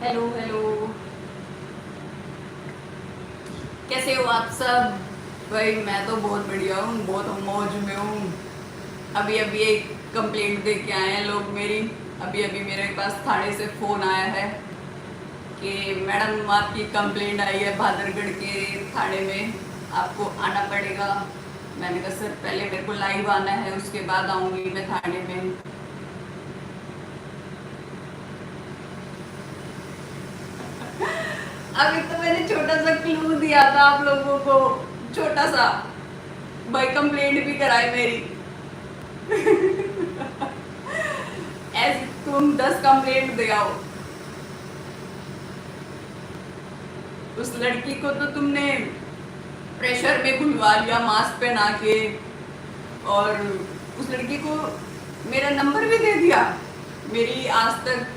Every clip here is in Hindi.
Hello hello. कैसे हो आप सब? भाई मैं तो बहुत बढ़िया हूँ, बहुत मौज में हूँ। अभी अभी एक कंप्लेंट दे के आए हैं लोग मेरी। अभी अभी मेरे पास थाने से फ़ोन आया है कि मैडम आपकी कंप्लेंट आई है बहादुरगढ़ के थाने में, आपको आना पड़ेगा। मैंने कहा सर पहले मेरे को लाइव आना है, उसके बाद आऊँगी मैं थाने में। अभी तो मैंने छोटा सा क्लू दिया था आप लोगों को, छोटा सा। भाई कंप्लेंट भी कराई मेरी। ऐसे तुम 10 कंप्लेंट दे आओ। उस लड़की को तो तुमने प्रेशर में बुलवा लिया मास्क पहना के, और उस लड़की को मेरा नंबर भी दे दिया। मेरी आज तक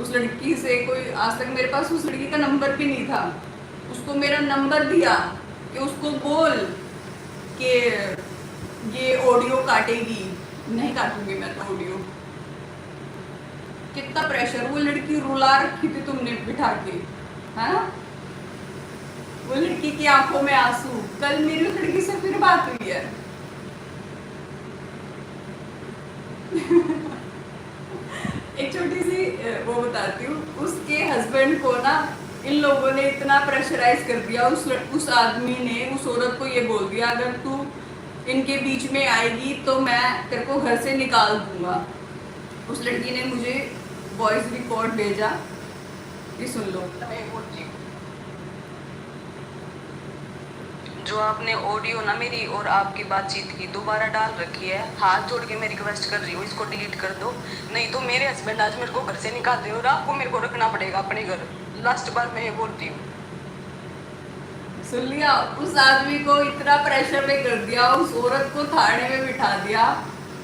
उस लड़की से कोई, आज तक मेरे पास उस लड़की का नंबर भी नहीं था। उसको मेरा नंबर दिया कि उसको बोल कि ये ऑडियो काटेगी। नहीं काटूंगी मैं तो ऑडियो। कितना प्रेशर, वो लड़की रुला रखी थी तुमने बिठा के, है ना? वो लड़की की आंखों में आंसू। कल मेरी उस लड़की से फिर बात हुई है। एक छोटी सी वो बताती हूँ। उसके हस्बैंड को ना इन लोगों ने इतना प्रेशराइज कर दिया, उस आदमी ने उस औरत को ये बोल दिया अगर तू इनके बीच में आएगी तो मैं तेरे को घर से निकाल दूंगा। उस लड़की ने मुझे वॉइस रिकॉर्ड भेजा, ये सुन लो। जो आपने ऑडियो ना मेरी और आपकी बातचीत की दोबारा डाल रखी है, हाथ जोड़ के मैं रिक्वेस्ट कर रही हूँ इसको डिलीट कर दो, नहीं तो मेरे हस्बैंड आज मेरे को घर से निकाल दे और आपको मेरे को रखना पड़ेगा अपने घर। लास्ट बार मैं ये बोलती हूँ। सुन लिया? उस आदमी को इतना प्रेशर में कर दिया, उस औरत को थाने में बिठा दिया।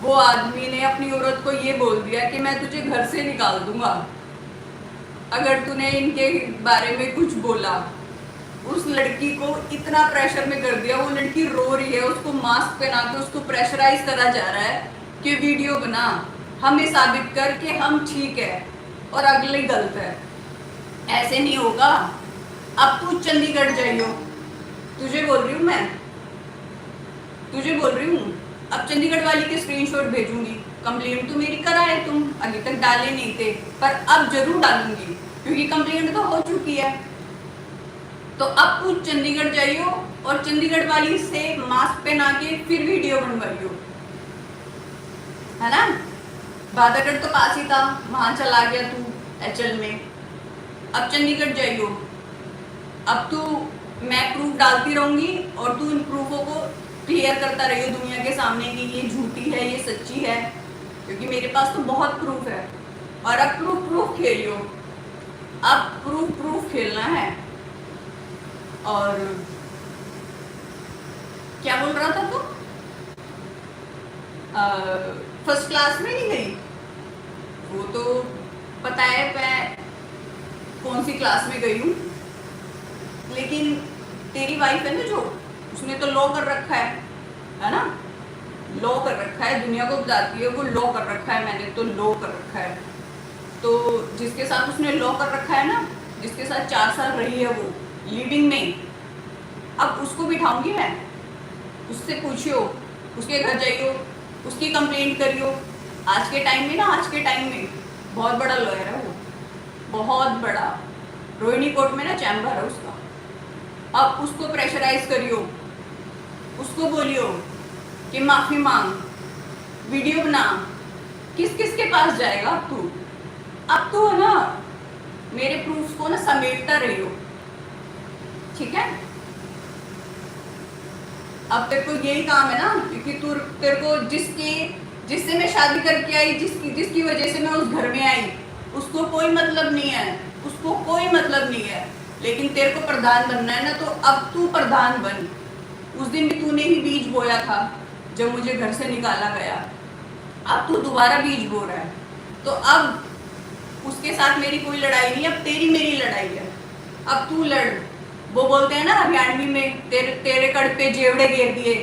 वो आदमी ने अपनी औरत को ये बोल दिया कि मैं तुझे घर से निकाल दूंगा अगर तूने इनके बारे में कुछ बोला। उस लड़की को इतना प्रेशर में कर दिया, वो लड़की रो रही है, उसको मास्क पहना के उसको प्रेशराइज करा जा रहा है कि वीडियो बना, हमें साबित कर कि हम ठीक है और अगले गलत है। ऐसे नहीं होगा। अब तू चंडीगढ़ जाइयो, तुझे बोल रही हूँ मैं, तुझे बोल रही हूँ। अब चंडीगढ़ वाली के स्क्रीनशॉट भेजूंगी। कंप्लेंट तो मेरी करा है, तुम अभी तक डाले नहीं थे, पर अब जरूर डालूंगी क्योंकि कंप्लेंट तो हो चुकी है। तो अब तू चंडीगढ़ जाइयो और चंडीगढ़ वाली से मास्क पहना के फिर वीडियो बनवाइयो, है ना? बादागढ़ तो पास ही था, वहां चला गया तू एचएल में। अब चंडीगढ़ जाइयो। अब तू, मैं प्रूफ डालती रहूंगी और तू इन प्रूफों को क्लियर करता रहियो दुनिया के सामने कि ये झूठी है, ये सच्ची है, क्योंकि मेरे पास तो बहुत प्रूफ है। और अब प्रूफ प्रूफ खेलियो, अब प्रूफ प्रूफ खेलना है। और क्या बोल रहा था तू? फर्स्ट क्लास में नहीं गई? वो तो पता है मैं कौन सी क्लास में गई हूँ, लेकिन तेरी वाइफ है ना जो, उसने तो लॉ कर रखा है ना? लॉ कर रखा है, दुनिया को बताती है वो लॉ कर रखा है, मैंने तो लॉ कर रखा है। तो जिसके साथ उसने लॉ कर रखा है ना, जिसके साथ 4 साल रही है वो लिविंग में, अब उसको बिठाऊंगी मैं। उससे पूछियो, उसके घर जाइयो, उसकी कंप्लेंट करियो। आज के टाइम में ना, आज के टाइम में बहुत बड़ा लॉयर है वो, बहुत बड़ा। रोहिणी कोर्ट में ना चैम्बर है उसका। अब उसको प्रेशराइज करियो, उसको बोलियो कि माफी मांग, वीडियो बना। किस किस के पास जाएगा अब तू है ना, मेरे प्रूफ को ना समेटता रहियो, ठीक है? अब तेरे को यही काम है ना, क्योंकि तू, तेरे को जिससे मैं शादी करके आई, जिसकी वजह से मैं उस घर में आई, उसको कोई मतलब नहीं है, उसको कोई मतलब नहीं है। लेकिन तेरे को प्रधान बनना है ना, तो अब तू प्रधान बन। उस दिन भी तूने ही बीज बोया था जब मुझे घर से निकाला गया। अब तू दोबारा बीज बो रहा है। तो अब उसके साथ मेरी कोई लड़ाई नहीं, अब तेरी मेरी लड़ाई है। अब तू लड़। वो बोलते हैं ना हरियाणवी में, तेरे कड़ पे जेवड़े घेर दिए,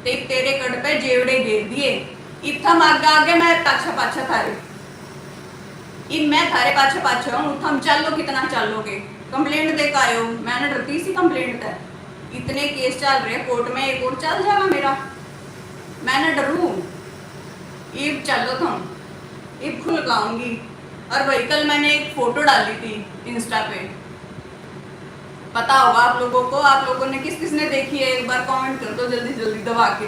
तेरे कड़ पे जेवड़े घेर दिए। इतना आगे आगे मैं पाछा पाछा थारे। ये मैं थारे पाछे पाछे हूँ, थम चलो कितना चलोगे, कंप्लेंट दे के आयो, मैंने डरती सी कंप्लेंट है, इतने केस चल रहे कोर्ट में, एक और चल जाएगा मेरा, मैंने डरू, ये चलो तुम, ये खुल गाऊंगी। और वही कल मैंने एक फोटो डाली थी इंस्टा पे, पता होगा आप लोगों को, आप लोगों ने किस किसने देखी है एक बार कमेंट कर दो जल्दी जल्दी दबा के।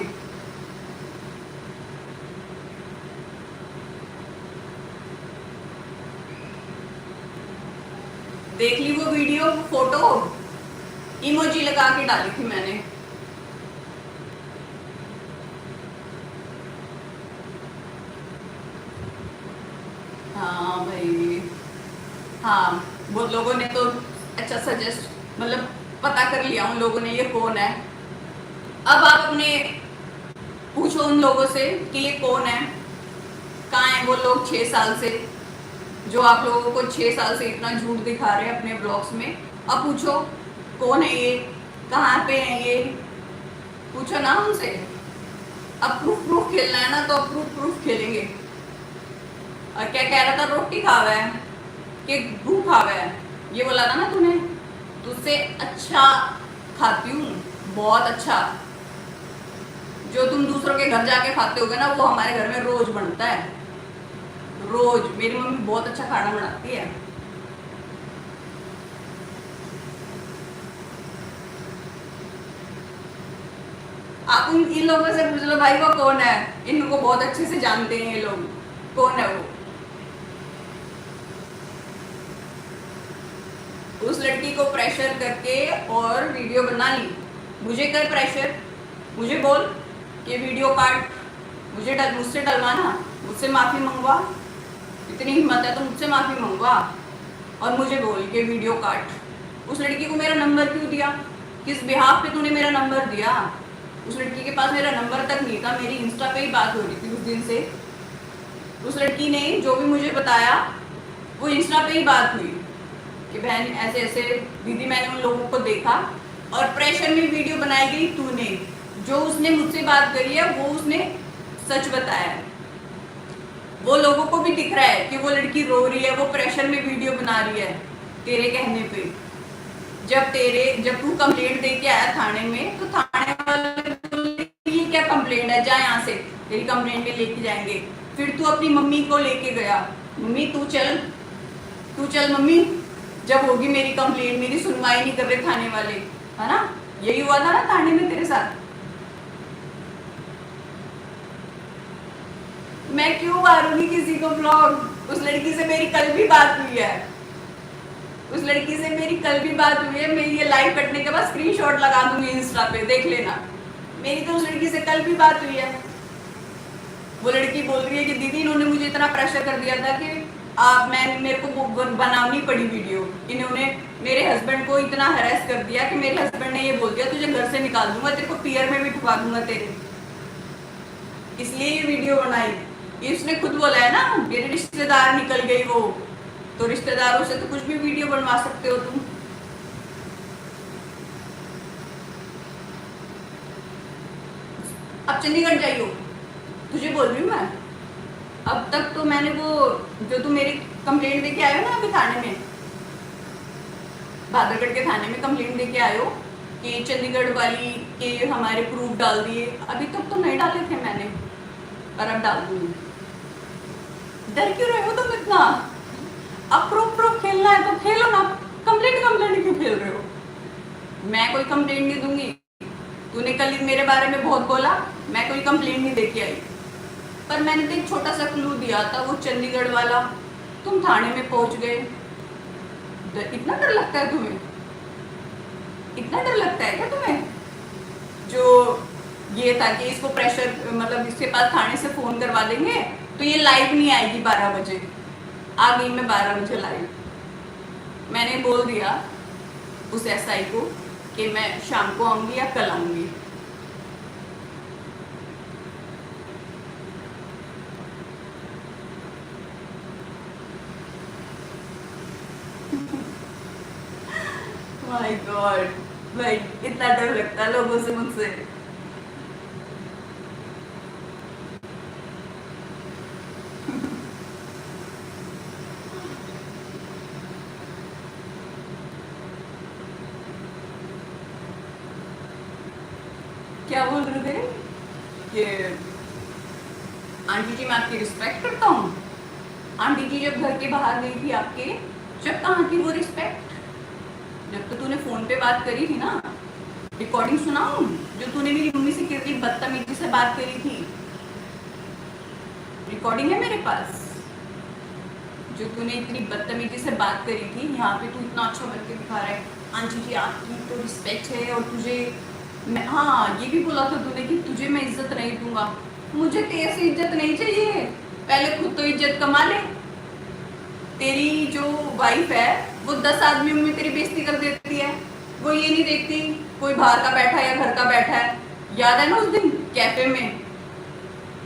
देख ली वो वीडियो, वो फोटो, इमोजी लगा के डाली थी मैंने। हाँ भाई, हाँ वो लोगों ने तो अच्छा सजेस्ट मतलब पता कर लिया उन लोगों ने ये कौन है। अब आप अपने पूछो उन लोगों से कि ये कौन है, कहाँ है वो लोग 6 साल से, जो आप लोगों को 6 साल से इतना झूठ दिखा रहे हैं अपने ब्लॉग्स में। अब पूछो कौन है ये, कहाँ पे है ये, पूछो ना उनसे। अब प्रूफ प्रूफ खेलना है ना, तो अब प्रूफ प्रूफ खेलेंगे। और क्या कह रहा था, रोटी खावा है कि भूख खावा है, ये बोला था ना तूने, तुझसे अच्छा खाती हूँ, बहुत अच्छा। जो तुम दूसरों के घर जाके खाते होगे ना, वो हमारे घर में रोज बनता है, रोज। मेरी मम्मी बहुत अच्छा खाना बनाती है। आप इन लोगों से पूछ लो भाई वो कौन है, इनको बहुत अच्छे से जानते हैं ये लोग, कौन है वो। उस लड़की को प्रेशर करके और वीडियो बना ली, मुझे कर प्रेशर, मुझे बोल कि वीडियो काट, मुझसे डलवाना, मुझसे माफी मंगवा, इतनी हिम्मत है तो मुझसे माफी मंगवा और मुझे बोल के वीडियो काट। उस लड़की को मेरा नंबर क्यों दिया, किस बिहाफ पे तूने मेरा नंबर दिया? उस लड़की के पास मेरा नंबर तक नहीं था, मेरी इंस्टा पे ही बात हो रही थी उस दिन से। उस लड़की ने जो भी मुझे बताया वो इंस्टा पे ही बात हुई कि बहन ऐसे ऐसे दीदी, मैंने उन लोगों को देखा और प्रेशर में वीडियो बनाई गई तूने, जो उसने मुझसे बात करी है वो उसने सच बताया है। वो लोगों को भी दिख रहा है कि वो लड़की रो रही है, वो प्रेशर में वीडियो बना रही है तेरे कहने पे। जब तू कंप्लेंट दे के आया थाने में, तो थाने वाले बोले ये क्या कंप्लेंट है, जा यहाँ से, तेरी कंप्लेंट पे लेके जाएंगे। फिर तू अपनी मम्मी को लेके गया, मम्मी तू चल मम्मी, जब होगी मेरी कंप्लेंट, मेरी सुनवाई नहीं कर रहे थाने वाले, है ना? यही हुआ था ना थाने में तेरे साथ। मैं क्यों मारूंगी किसी को ब्लॉग? उस लड़की से मेरी कल भी बात हुई है, मेरी ये लाइव कटने के बाद स्क्रीनशॉट लगा दूंगी इंस्टा पे, देख लेना। मेरी तो उस लड़की से कल भी बात हुई है। वो लड़की बोल रही है कि दीदी इन्होंने मुझे इतना प्रेशर कर दिया था कि मेरे को बनानी पड़ी वीडियो। इन्होंने मेरे हस्बैंड को इतना हरास कर दिया कि मेरे हस्बैंड ने ये बोल दिया तुझे घर से निकाल दूंगा, तेरे को पीयर में भी ठुका दूंगा तेरे, इसलिए ये वीडियो बनाई। ये उसने खुद बोला है ना, मेरे रिश्तेदार निकल गई वो, तो रिश्तेदारों से तो कुछ भी वीडियो बनवा सकते हो तुम। अब चंडीगढ़ जाइयो, तुझे बोल रही हूँ मैं। अब तक तो मैंने वो जो तुम मेरी कंप्लेंट देके आए हो ना अभी थाने में, भादरगढ़ के थाने में कंप्लेंट देके आए हो कि चंडीगढ़ वाली के हमारे प्रूफ डाल दिए, अभी तक तो नहीं डाले थे मैंने, पर अब डाल दूंगी। डर क्यों रहे हो तुम इतना? अब प्रूफ खेलना है तो खेलो ना, कंप्लेंट क्यों खेल रहे हो? मैं कोई कंप्लेंट नहीं दूंगी। तूने कल मेरे बारे में बहुत बोला, मैं कोई कंप्लेंट नहीं देके आई, पर मैंने तो एक छोटा सा क्लू दिया था, वो चंडीगढ़ वाला। तुम थाने में पहुंच गए। इतना डर लगता है तुम्हें? इतना डर लगता है क्या तुम्हें? जो ये था कि इसको प्रेशर, मतलब इसके पास थाने से फोन करवा देंगे तो ये लाइव नहीं आएगी 12 बजे। आ गई मैं 12 बजे लाइव। मैंने बोल दिया उस एसआई को कि मैं शाम को आऊंगी या कल आऊंगी। माय गॉड भाई, इतना डर लगता है लोगों से मुझसे। क्या बोल रहे थे कि आंटी जी मैं आपकी रिस्पेक्ट करता हूँ। आंटी जी जब घर के बाहर गई थी आपके, जब कहाँ थी वो रिस्पेक्ट? जब तो तूने फोन पे बात करी थी ना, रिकॉर्डिंग सुनाऊं जो तूने मेरी मम्मी से कितनी बदतमीजी से बात करी थी? रिकॉर्डिंग है मेरे पास, जो तूने इतनी बदतमीजी से बात करी थी। यहाँ पे तू इतना अच्छा बन के दिखा रहा है, आंटी जी आपकी तो रिस्पेक्ट है और तुझे मैं, हाँ ये भी बोला था तूने कि तुझे मैं इज्जत नहीं दूंगा। मुझे तेरे से इज्जत नहीं चाहिए, पहले खुद तो इज्जत कमा ले। तेरी जो वाइफ है वो 10 आदमियों में तेरी बेइज्जती कर देती है, वो ये नहीं देखती कोई बाहर का बैठा है या घर का बैठा है। याद है ना उस दिन कैफे में,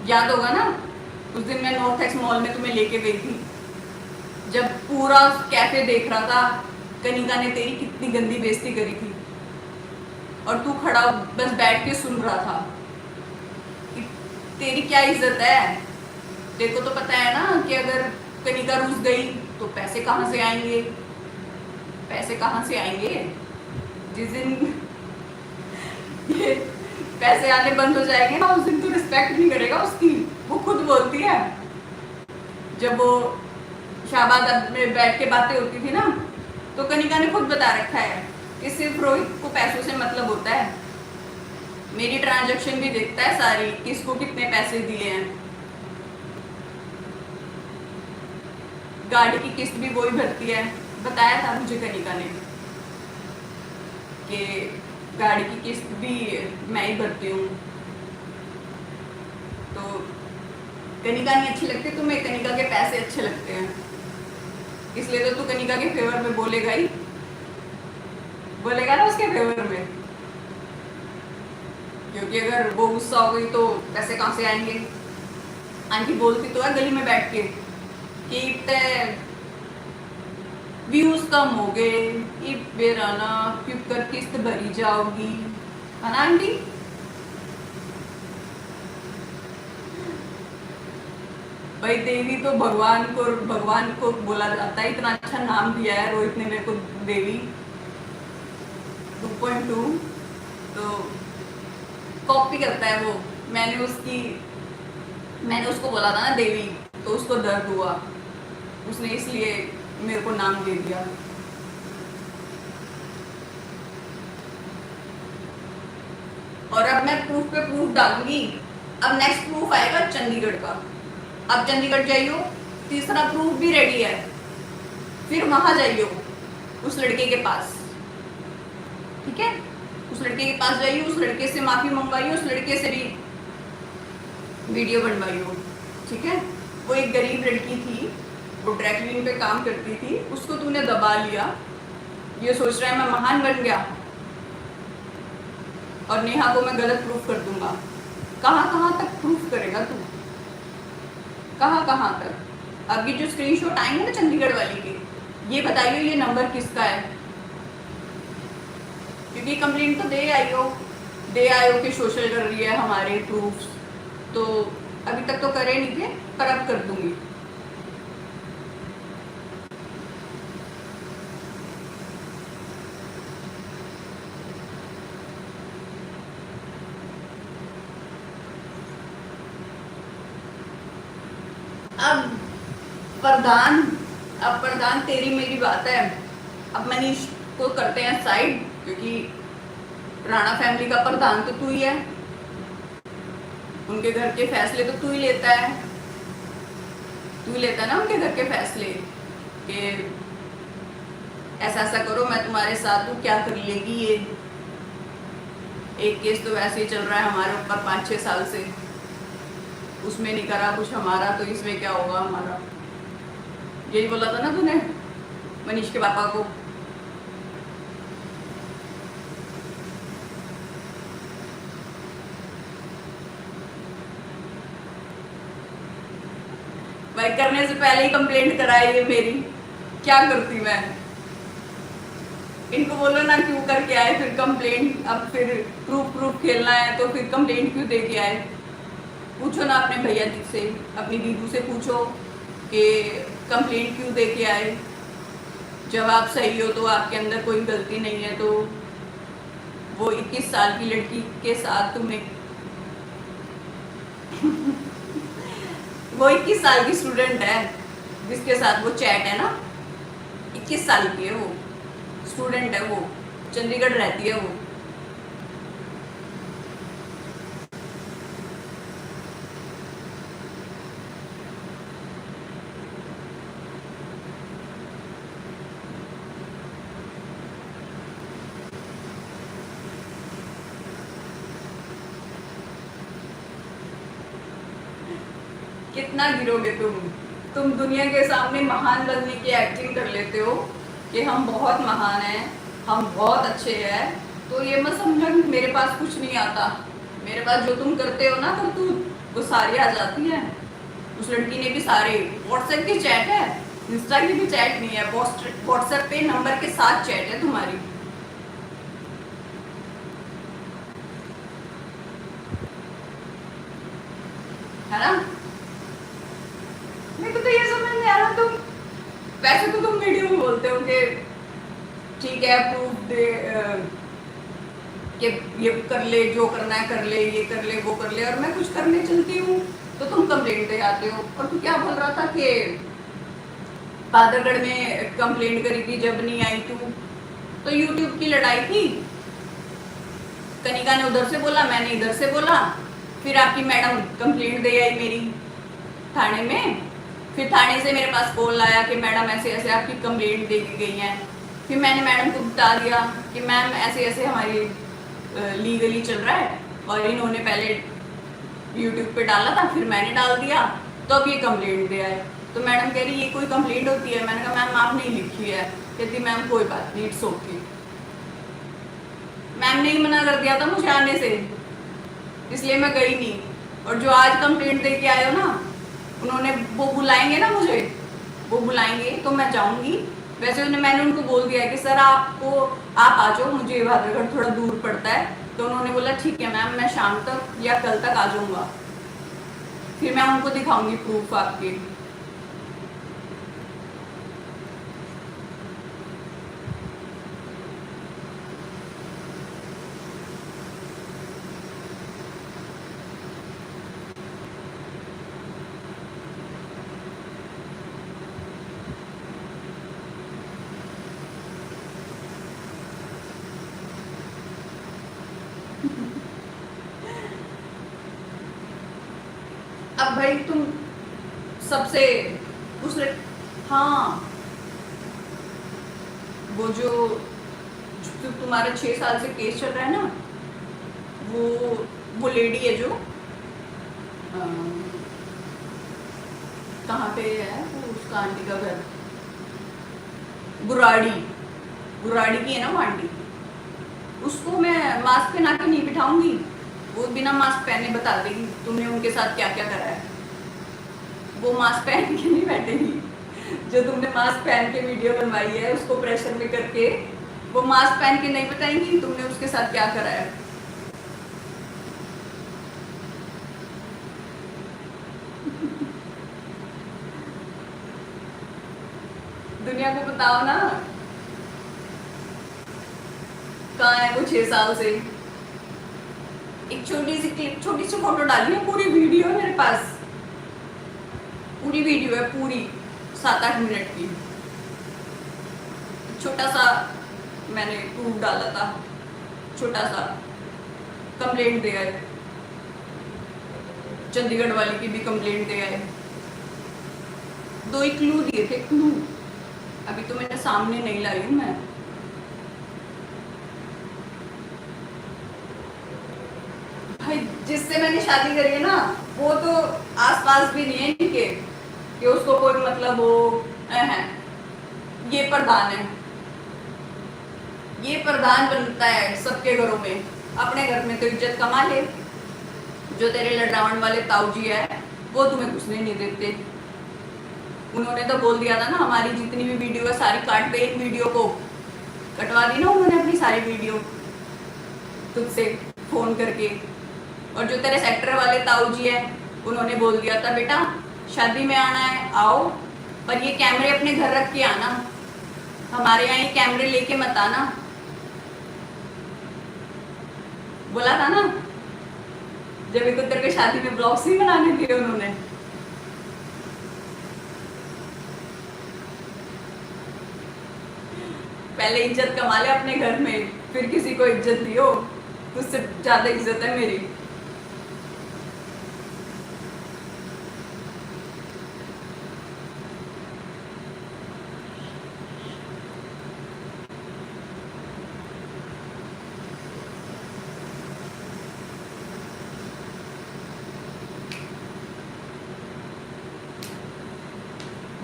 याद होगा ना उस दिन मैं नॉर्थ एक्स मॉल में तुम्हें लेके गई थी, जब पूरा कैफे देख रहा था कनिका ने तेरी कितनी गंदी बेइज्जती करी थी और तू खड़ा बस बैठ के सुन रहा था। तेरी क्या इज्जत है? तेरे को तो पता है ना कि अगर कनिका रूस गई तो पैसे कहाँ से आएंगे? पैसे कहाँ से आएंगे? जिस दिन ये पैसे आने बंद हो जाएंगे ना, उस दिन तू रिस्पेक्ट नहीं करेगा उसकी। वो खुद बोलती है, जब वो शाहबाद में बैठ के बातें होती थी ना, तो कनिका ने खुद बता रखा है कि सिर्फ रोहित को पैसों से मतलब होता है। मेरी ट्रांजैक्शन भी देखता है सारी, किसको कितने पैसे दिए हैं। गाड़ी की किस्त भी वही भरती है, बताया था मुझे कनिका ने कि गाड़ी की किस्त भी मैं ही भरती हूँ। तो कनिका नहीं अच्छी लगती तुम्हें, कनिका के पैसे अच्छे लगते हैं, इसलिए तो तू कनिका के फेवर में बोलेगा ही, बोलेगा ना उसके फेवर में, क्योंकि अगर वो गुस्सा हो गई तो पैसे कहाँ से आएंगे? आंटी बोलती तो है गली में बैठ के कि व्यूज कम हो गए, बेराना क्यों कर किस्त भरी जाओगी, है ना आंटी? भाई देवी तो भगवान को बोला जाता है, इतना अच्छा नाम दिया है रोहित ने मेरे को देवी 2.2, तो कॉपी करता है वो। मैंने उसको बोला था ना देवी, तो उसको दर्द हुआ, उसने इसलिए मेरे को नाम दे दिया। और अब मैं प्रूफ पे प्रूफ डालूंगी। अब नेक्स्ट प्रूफ आएगा चंडीगढ़ का। अब चंडीगढ़ जाइयो, तीसरा प्रूफ भी रेडी है, फिर वहां जाइयो उस लड़के के पास, ठीक है? उस लड़के के पास जाइए, उस लड़के से माफी मंगवाइए, उस लड़के से भी वीडियो बनवाइयो, ठीक है? वो एक गरीब लड़की थी, वो ड्राई क्लीनिंग पे काम करती थी, उसको तूने दबा लिया, ये सोच रहा है मैं महान बन गया और नेहा को मैं गलत प्रूफ कर दूंगा। कहाँ कहाँ तक प्रूफ करेगा तू? कहाँ कहाँ तक? अब ये जो स्क्रीनशॉट आएंगे ना चंडीगढ़ वाली के, ये बताइए ये नंबर किसका है? क्योंकि कंप्लेंट तो दे आयो कि सोशल कर रही है हमारे प्रूफ्स, तो अभी तक तो करे नहीं थे, पर अब कर दूंगी। अब प्रधान तेरी मेरी बात है, अब मनीष को करते हैं साइड, क्योंकि राणा फैमिली का प्रधान तो तू ही है, उनके घर के फैसले तो तू ही लेता है, ना उनके घर के फैसले कि ऐसा ऐसा करो, मैं तुम्हारे साथ हूँ, क्या कर लेगी ये? एक केस तो वैसे ही चल रहा है हमारे ऊपर 5-6 साल से, उसमें नहीं करा कुछ हमारा, तो इसमें क्या होगा हमारा? यही बोला था ना तूने मनीष के पापा को। भाई करने से पहले ही कंप्लेंट कराई है मेरी, क्या करती मैं? इनको बोलो ना क्यों करके आए फिर कंप्लेंट, अब फिर प्रूफ खेलना है तो फिर कंप्लेंट क्यों दे के आए? पूछो ना अपने भैया जी से, अपनी दीदू से पूछो कि कंप्लेंट क्यों दे के आए। जब आप सही हो तो आपके अंदर कोई गलती नहीं है, तो वो 21 साल की लड़की के साथ तुमने वो 21 साल की स्टूडेंट है जिसके साथ वो चैट है ना, 21 साल की है वो, स्टूडेंट है वो, चंडीगढ़ रहती है वो। कितना गिरोगे तुम दुनिया के सामने महान बनने की एक्टिंग कर लेते हो कि हम बहुत महान हैं, हम बहुत अच्छे हैं। तो ये मत समझो कि मेरे पास कुछ नहीं आता। मेरे पास जो तुम करते हो ना तो तू वो सारी आ जाती है। उस लड़की ने भी सारे व्हाट्सएप की चैट है, इंस्टा की भी चैट नहीं है, व्हाट्सएप पे नंबर के साथ चैट है तुम्हारी। है ना? मेरे को तो ये समझ नहीं आ रहा, तुम वैसे तो तुम वीडियो में बोलते हो कि ठीक है प्रूफ दे कि ये कर ले, जो करना है कर ले, ये कर ले, वो कर ले, और मैं कुछ करने चलती हूँ तो तुम कंप्लेंट दे आते हो। और तू क्या बोल रहा था कि पादरगढ़ में कंप्लेंट करी थी जब नहीं आई तू, तो यूट्यूब की लड़ाई थी, कनिका ने उधर से बोला, मैंने इधर से बोला, फिर आपकी मैडम कंप्लेंट दे आई मेरी थाने में। फिर थाने से मेरे पास कॉल आया कि मैडम ऐसे ऐसे आपकी कंप्लेंट दे दी गई है। फिर मैंने मैडम को बता दिया कि मैम ऐसे ऐसे हमारी लीगली चल रहा है, और इन्होंने पहले यूट्यूब पे डाला था, फिर मैंने डाल दिया, तो अब ये कंप्लेंट दे आए। तो मैडम कह रही ये कोई कंप्लेंट होती है? मैंने कहा मैम आपने लिखी है। कहती मैम कोई बात नहीं, इट्स ओके। मैम ने ही मना कर दिया था मुझे आने से, इसलिए मैं गई नहीं। और जो आज कंप्लेंट दे के आए हो ना, उन्होंने वो बुलाएंगे ना मुझे, वो बुलाएंगे तो मैं जाऊंगी। वैसे मैंने उनको बोल दिया कि सर आप आ जाओ, मुझे भादरगढ़ थोड़ा दूर पड़ता है। तो उन्होंने बोला ठीक है मैम, मैं शाम तक या कल तक आ जाऊंगा, फिर मैं उनको दिखाऊंगी प्रूफ आपके। अब भाई तुम सबसे उस हाँ, वो जो तुम्हारा 6 साल से केस चल रहा है ना, वो लेडी है जो कहाँ पे है वो, उसका आंटी का घर गुराड़ी, गुराड़ी की है ना वो आंटी, उसको मैं मास्क पहना के नहीं बिठाऊंगी, वो बिना मास्क पहने बता देगी तुमने उनके साथ क्या क्या करा है। वो मास्क पहन के नहीं बैठेगी, जो तुमने मास्क पहन के वीडियो बनवाई है उसको प्रेशर में करके, वो मास्क पहन के नहीं बताएंगी तुमने उसके साथ क्या करा है। दुनिया को बताओ ना, कहाँ है वो 6 साल से। एक छोटी सी क्लिप, छोटी सी फोटो डाली है, पूरी वीडियो है मेरे पास, पूरी वीडियो है, पूरी 7-8 मिनट की। छोटा सा मैंने प्रूफ डाला था, छोटा सा कंप्लेंट दे आए, चंडीगढ़ वाली की भी कंप्लेंट दे आए। 2 ही क्लू दिए थे, क्लू अभी तो मैंने सामने नहीं लाई हूं मैं। भाई जिससे मैंने शादी करी है ना, वो तो आसपास भी नहीं है इनके कि उसको कोई मतलब हो है। ये प्रधान है, ये प्रधान बनता है सबके घरों में, अपने घर में तो इज्जत कमा ले। जो तेरे लड़ावण वाले ताऊ जी है वो तुम्हें घुसने नहीं देते। उन्होंने तो बोल दिया था ना हमारी जितनी भी वीडियो है सारी काट दे, एक वीडियो को कटवा दी ना उन्होंने अपनी सारी वीडियो तुझसे फोन करके। और जो तेरे सेक्टर वाले ताऊ जी है उन्होंने बोल दिया था बेटा शादी में आना है आओ, पर ये कैमरे अपने घर रख के आना, हमारे यहाँ ये कैमरे लेके मत आना। बोला था ना, जब एक उत्तर के शादी में ब्लॉग्स नहीं बनाने दिए उन्होंने। पहले इज्जत कमा ले अपने घर में, फिर किसी को इज्जत दियो। तुझसे ज्यादा इज्जत है मेरी।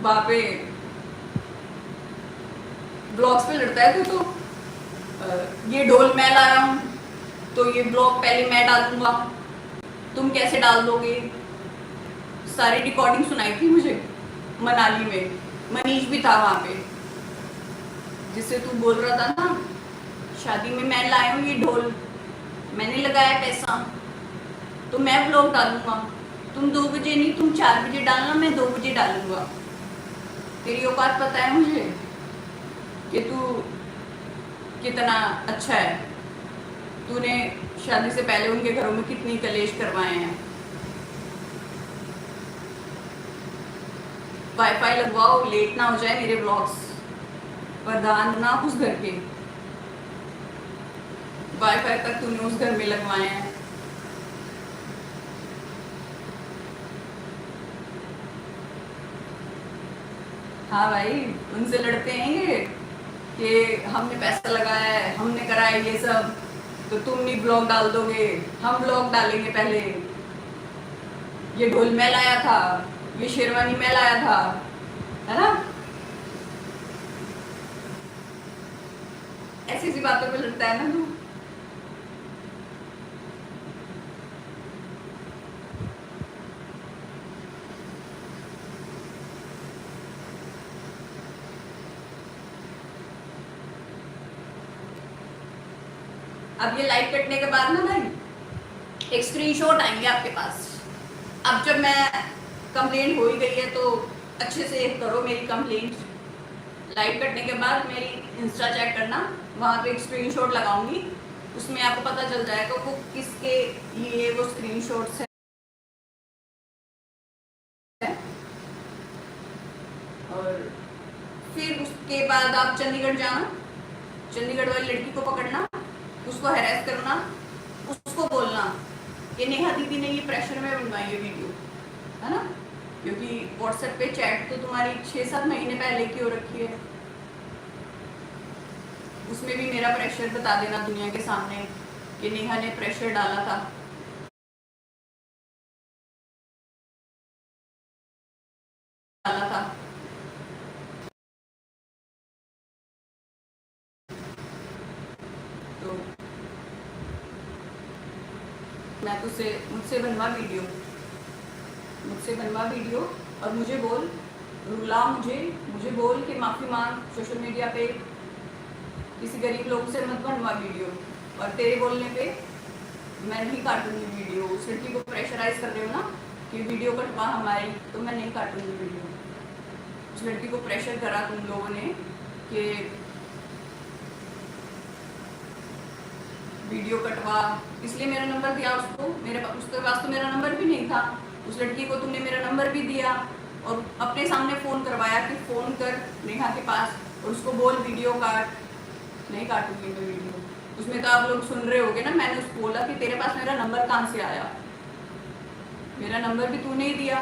बापे ब्लॉग्स पे लड़ता है तू तो। ये ढोल मैं लाया हूं तो ये ब्लॉग पहले मैं डालूंगा, तुम कैसे डाल दोगे। सारी रिकॉर्डिंग सुनाई थी मुझे मनाली में, मनीष भी था वहां पे, जिससे तू बोल रहा था ना शादी में मैं लाया हूँ ये ढोल, मैंने लगाया पैसा, तो मैं ब्लॉग डालूंगा। तुम 2 बजे नहीं, तुम 4 बजे डालना, मैं 2 बजे डालूंगा। तेरी औकात पता है मुझे कि तू कितना अच्छा है। तूने शादी से पहले उनके घरों में कितनी कलेश करवाए हैं। वाईफाई लगवाओ, लेट ना हो जाए मेरे ब्लॉग्स। प्रधान ना उस घर के वाईफाई तक तूने उस घर में लगवाए हैं। हाँ भाई, उनसे लड़ते हैं ये कि हमने पैसा लगाया है, हमने करा है ये सब, तो तुम नहीं ब्लॉग डाल दोगे, हम ब्लॉग डालेंगे पहले। ये ढोल मैं लाया था, ये शेरवानी मैं लाया था, है ना। ऐसी ऐसी बातों पे लड़ता है ना तू। अब ये लाइव कटने के बाद ना भाई एक स्क्रीनशॉट आएंगे आपके पास। अब जब मैं कंप्लेंट हो ही गई है तो अच्छे से करो मेरी कंप्लेंट। लाइव कटने के बाद मेरी इंस्टा चेक करना, वहाँ पे एक स्क्रीनशॉट लगाऊंगी, उसमें आपको पता चल जाएगा वो किसके लिए वो स्क्रीनशॉट्स है। और फिर उसके बाद आप चंडीगढ़ जाना, चंडीगढ़ वाली लड़की को पकड़ना, उसको हैरेस करना, उसको बोलना कि नेहा दीदी ने ये प्रेशर में बनवाई है वीडियो, है ना। क्योंकि व्हाट्सएप पे चैट तो तुम्हारी 6-7 महीने पहले की हो रखी है। उसमें भी मेरा प्रेशर बता देना दुनिया के सामने कि नेहा ने प्रेशर डाला था। तो मैं तुझसे मुझसे बनवा वीडियो और मुझे बोल, रुला मुझे बोल कि माफ़ी मांग सोशल मीडिया पे। किसी गरीब लोग से मत बनवा वीडियो। और तेरे बोलने पे मैं नहीं काटूंगी वीडियो। उस लड़की को प्रेशराइज कर रहे हो ना कि वीडियो कटवा हमारी, तो मैं नहीं काटूंगी वीडियो। उस लड़की को प्रेशर करा तुम लोगों ने कि वीडियो कटवा, इसलिए मेरा नंबर दिया उसको। उसके पास तो मेरा नंबर भी नहीं था। उस लड़की को तुमने मेरा नंबर भी दिया और अपने सामने फ़ोन करवाया कि फ़ोन कर नेहा के पास और उसको बोल वीडियो काट। नहीं काटूंगी मैं वीडियो। उसमें तो आप लोग सुन रहे होगे ना, मैंने उसको बोला कि तेरे पास मेरा नंबर कहाँ से आया, मेरा नंबर भी तूने ही दिया।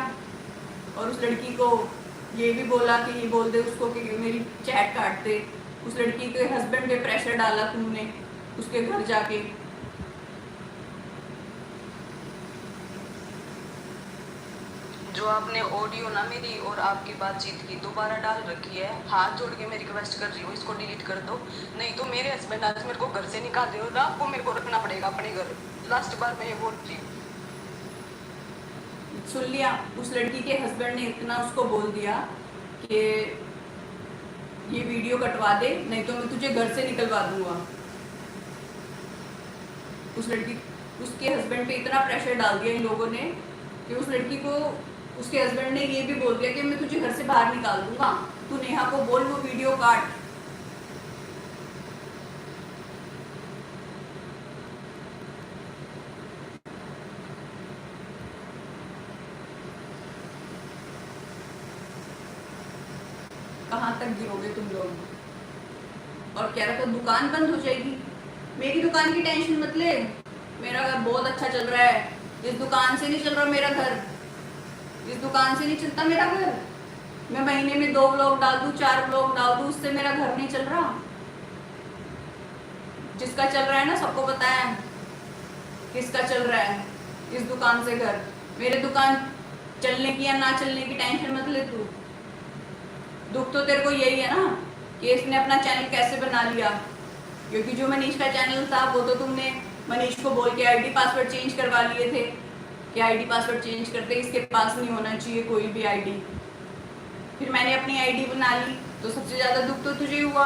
और उस लड़की को ये भी बोला कि ये बोल दे उसको कि मेरी चैट काट दे। उस लड़की के हस्बैंड पे प्रेशर डाला तुमने उसके घर जाके। जो आपने ऑडियो ना मेरी और आपकी बातचीत की दोबारा डाल रखी है, हाथ जोड़ के मैं रिक्वेस्ट कर रही हूँ इसको डिलीट कर दो, नहीं तो मेरे हस्बैंड आज मेरे को घर से निकाल दे और आपको मेरे को रखना पड़ेगा अपने घर। लास्ट बार मैं ये बोल रही हूँ। सुन लिया, उस लड़की के हस्बैंड ने इतना उसको बोल दिया कि ये वीडियो कटवा दे, नहीं तो मैं तुझे घर से निकलवा दूंगा। उस लड़की उसके हस्बैंड पे इतना प्रेशर डाल दिया इन लोगों ने कि उस लड़की को उसके हस्बैंड ने ये भी बोल दिया कि मैं तुझे घर से बाहर निकाल दूंगा, तू नेहा को बोल वो वीडियो काट। कहाँ तक गिरोगे तुम लोग। और कह रहा था दुकान बंद हो जाएगी। मेरी दुकान की टेंशन मत ले, मेरा घर बहुत अच्छा चल रहा है। इस दुकान से नहीं चल रहा मेरा घर, इस दुकान से नहीं चलता मेरा घर। मैं महीने में 2 ब्लॉग डाल दूं, 4 ब्लॉग डाल दूं, उससे मेरा घर नहीं चल रहा। जिसका चल रहा है ना, सबको पता है किसका चल रहा है इस दुकान से घर। मेरे दुकान चलने की या ना चलने की टेंशन मत ले तू। दुख तो तेरे को यही है ना कि इसने अपना चैनल कैसे बना लिया, क्योंकि जो मनीष का चैनल था वो तो तुमने मनीष को बोल के आईडी पासवर्ड चेंज करवा लिए थे कि आईडी पासवर्ड चेंज करते इसके पास नहीं होना चाहिए कोई भी आईडी। फिर मैंने अपनी आईडी बना ली तो सबसे ज़्यादा दुख तो तुझे हुआ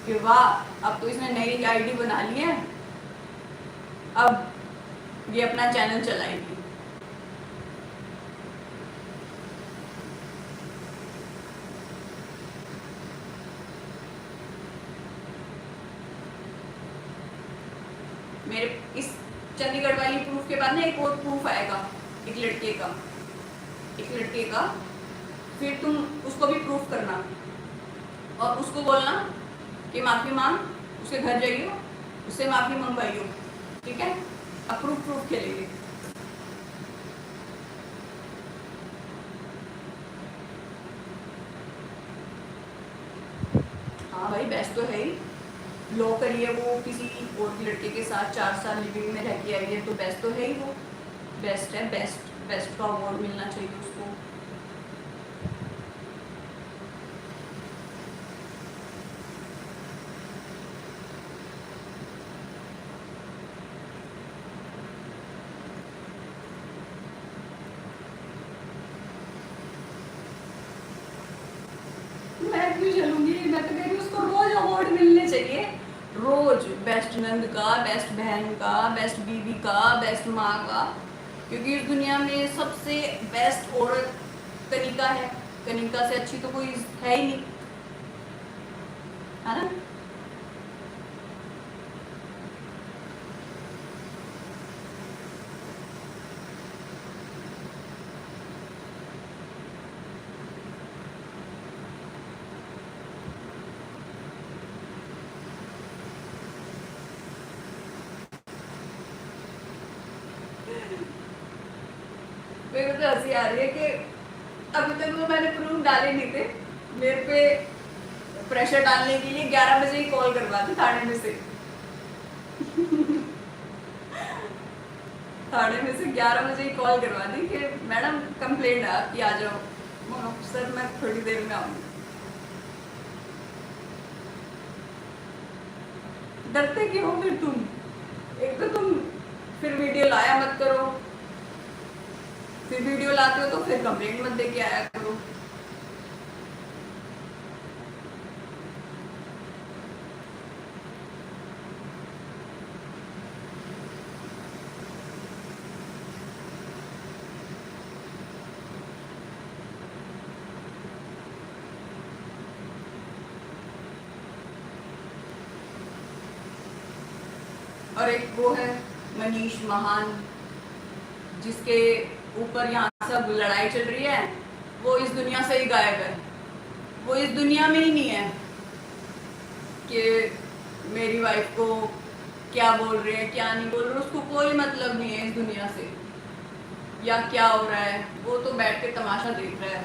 कि वाह अब तो इसने नई आईडी बना ली है, अब ये अपना चैनल चलाएगी। मेरे इस चंडीगढ़ वाली प्रूफ के बाद ना एक और प्रूफ आएगा, एक लड़के का। फिर तुम उसको भी प्रूफ करना और उसको बोलना कि माफ़ी मांग, उसके घर जाइयो, उससे माफ़ी मंगवाइयो, ठीक है। अब प्रूफ खेलेंगे। हाँ भाई बेस्ट तो है ही, लॉ करी है वो किसी और लड़के के साथ 4 साल लिविंग में रह के आई है, तो बेस्ट तो है ही वो। बेस्ट है, बेस्ट का अवार्ड मिलना चाहिए उसको। मैं क्यों चलूंगी, मैं तो कह रही हूँ उसको रोज अवार्ड मिलने चाहिए, रोज। बेस्ट नंद का, बेस्ट बहन का, बेस्ट बीवी का, बेस्ट माँ का, क्योंकि इस दुनिया में सबसे बेस्ट औरत कनिका है। कनिका से अच्छी तो कोई है ही नहीं, है ना। मेरे को तो हंसी आ रही है कि अभी तक वो मैंने प्रूफ डाले नहीं थे। मेरे पे प्रेशर डालने के लिए 11 बजे ही कॉल करवा दी थाने में से। थाने में से 11 बजे ही कॉल करवा दी कि मैडम कंप्लेंट है आपकी, आ जाओ। सर मैं थोड़ी देर में आऊंगी। डरते क्यों हो फिर तुम? एक तो तुम फिर वीडियो लाया मत करो, फिर वीडियो लाते हो तो फिर कंप्लेंट मत दे के आया करो। और एक वो है मनीष महान, जिसके ऊपर यहाँ सब लड़ाई चल रही है, वो इस दुनिया से ही गायब है। वो इस दुनिया में ही नहीं है कि मेरी वाइफ को क्या बोल रहे हैं क्या नहीं बोल रहे, उसको कोई मतलब नहीं है इस दुनिया से या क्या हो रहा है। वो तो बैठ के तमाशा देख रहा है।